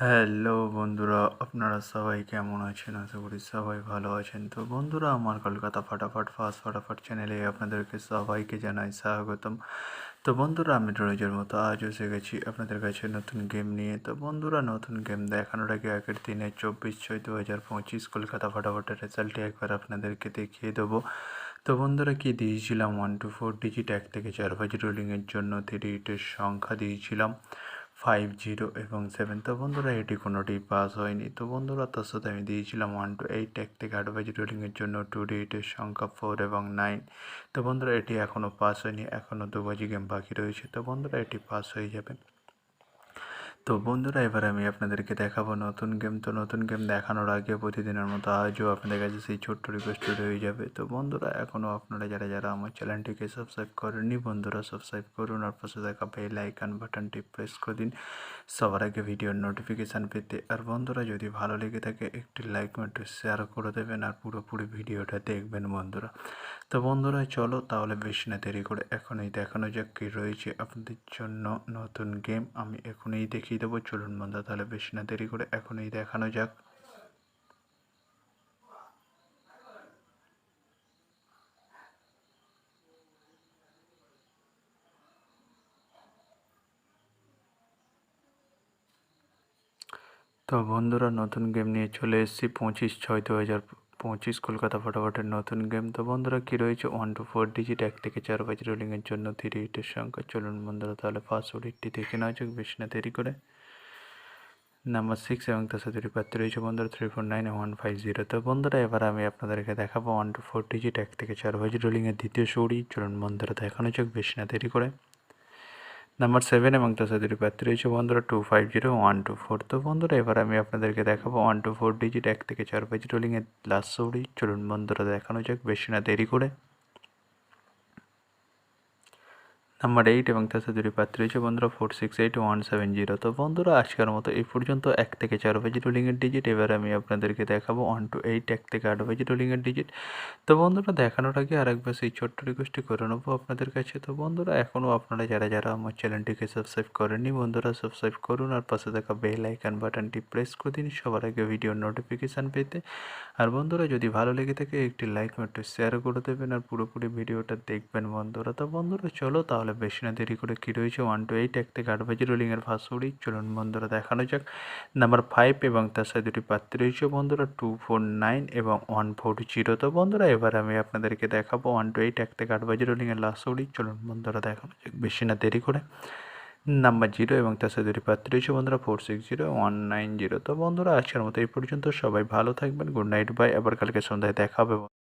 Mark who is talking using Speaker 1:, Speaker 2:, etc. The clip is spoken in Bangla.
Speaker 1: হ্যালো বন্ধুরা, আপনারা সবাই কেমন আছেন? আশা করি সবাই ভালো আছেন। তো বন্ধুরা, আমার কলকাতা ফাটাফাট চ্যানেলে আপনাদেরকে সবাইকে জানাই স্বাগতম। তো বন্ধুরা, আমি রোজের মতো আজও এসে গেছি আপনাদের কাছে নতুন গেম নিয়ে। তো বন্ধুরা, নতুন গেম দেখানোর আগে আগের দিনে 24/6/2025 কলকাতা ফাটাফাটের রেজাল্টটি একবার আপনাদেরকে দেখিয়ে দেবো। তো বন্ধুরা, কি দিয়েছিলাম 1 to 4 ডিজিট 1 থেকে 4 বাজি রোলিংয়ের জন্য 3 ইটের সংখ্যা দিয়েছিলাম 5, 0 এবং 7। তো বন্ধুরা, এটি কোনোটি পাস হয়নি। তো বন্ধুরা, তার সাথে আমি দিয়েছিলাম 1 to 8 1 থেকে 8 বাজি রোলিংয়ের জন্য 2 ডিজিটের সংখ্যা 4 এবং 9। তো বন্ধুরা, এটি এখনও পাস হয়নি, এখনও 2 বাজি গেম বাকি রয়েছে। তো বন্ধুরা, এটি পাস হয়ে যাবে। তো বন্ধুরা, এবার আমি আপনাদেরকে দেখাবো নতুন গেম। তো নতুন গেম দেখানোর আগে প্রতিদিনের মতো আজও আপনাদের কাছে সেই ছোট্ট রিকোয়েস্ট রয়ে যাবে। তো বন্ধুরা, এখনও আপনারা যারা আমার চ্যানেলটিকে সাবস্ক্রাইব করেননি, বন্ধুরা সাবস্ক্রাইব করুন আর পাশে থাকা বেল আইকন বাটনটি প্রেস করে দিন সবার আগে ভিডিওর নোটিফিকেশান পেতে। আর বন্ধুরা, যদি ভালো লেগে থাকে একটি লাইক একটু শেয়ার করে দেবেন আর পুরোপুরি ভিডিওটা দেখবেন বন্ধুরা। তো বন্ধুরা, চলো তাহলে বেশি না দেরি করে এখনই দেখানো যাক কী রয়েছে আপনাদের জন্য নতুন গেম। আমি এখনই দেখিয়ে দেবো, চলুন বন্ধুরা, তাহলে বেশি না দেরি করে এখনই দেখানো যাক। তো বন্ধুরা, নতুন গেম নিয়ে চলে এসেছি 25/6/2025 কলকাতা ফাটাফাটের নতুন গেম। তো বন্ধুরা, কী রয়েছে 1 to 4 ডিজিট 1 থেকে 4 বাজি রোলিংয়ের জন্য 3 হিটের সংখ্যা। চলুন বন্ধুরা, তাহলে ফার্স্ট হিটটি দেখে নেওয়া যাক বেশি না দেরি করে। নাম্বার 6 এবং তার সাথে প্রাপ্তি রয়েছে বন্ধুরা 349150। তো বন্ধুরা, এবার আমি আপনাদেরকে দেখাবো 1 to 4 ডিজিট 1 থেকে 4 বাজি রোলিংয়ের দ্বিতীয় সৌরি। চলুন বন্ধুরা, দেখানো যাক বেশি না দেরি করে। নাম্বার 7 এবং তার সাথে প্রাপ্তি রয়েছে বন্ধুরা 250124। তো বন্ধুরা, এবার আমি আপনাদেরকে দেখাবো 1 to 4 ডিজিট 1 থেকে 4 বাজি রোলিংয়ের লাস্ট সৌরি। চলুন বন্ধুরা, দেখানো যাক বেশি না দেরি করে। নাম্বার 8 এবং তার সাথে প্রাপ্তি রয়েছে বন্ধুরা 468170। তো বন্ধুরা, আজকের মতো এই পর্যন্ত 1 থেকে 4 বাজি রোলিংয়ের ডিজিট। এবার আমি আপনাদেরকে দেখাবো 1 to 8 1 থেকে 8 বাজি রোলিংয়ের ডিজিট। তো বন্ধুরা, দেখানোর আগে আরেকবার সেই ছোট্ট রিকোয়েস্টটি করে নেবো আপনাদের কাছে। তো বন্ধুরা, এখনও আপনারা যারা আমার চ্যানেলটিকে সাবস্ক্রাইব করেননি, বন্ধুরা সাবস্ক্রাইব করুন আর পাশে থাকা বেল আইকন বাটনটি প্রেস করে দিন সবার আগে ভিডিওর নোটিফিকেশান পেতে। আর বন্ধুরা, যদি ভালো লেগে থাকে একটি লাইক একটু শেয়ার করে দেবেন আর পুরোপুরি ভিডিওটা দেখবেন বন্ধুরা। তো বন্ধুরা, চলো তাহলে বেশি না দেরি করে কী রয়েছে 1 to 8 1 থেকে 8 বাজি রোলিংয়ের ফার্স্ট সৌরি। চলুন বন্ধুরা, দেখানো যাক। নাম্বার 5 এবং তার সাথে দুটি প্রাপ্তি রয়েছে বন্ধুরা 249 এবং 140। তো বন্ধুরা, এবার আমি আপনাদেরকে দেখাবো 1 to 8 1 থেকে 8 বাজি রোলিংয়ের লাস্ট সৌরি। চলুন বন্ধুরা, দেখানো যাক বেশি না দেরি করে। নাম্বার 0 এবং তার সাথে দুটি প্রাপ্তি রয়েছে বন্ধুরা 460190। তো বন্ধুরা, আজকের মতো এই পর্যন্ত। সবাই ভালো থাকবেন। Good night, bye. আবার কালকে সন্ধ্যায় দেখা হবে।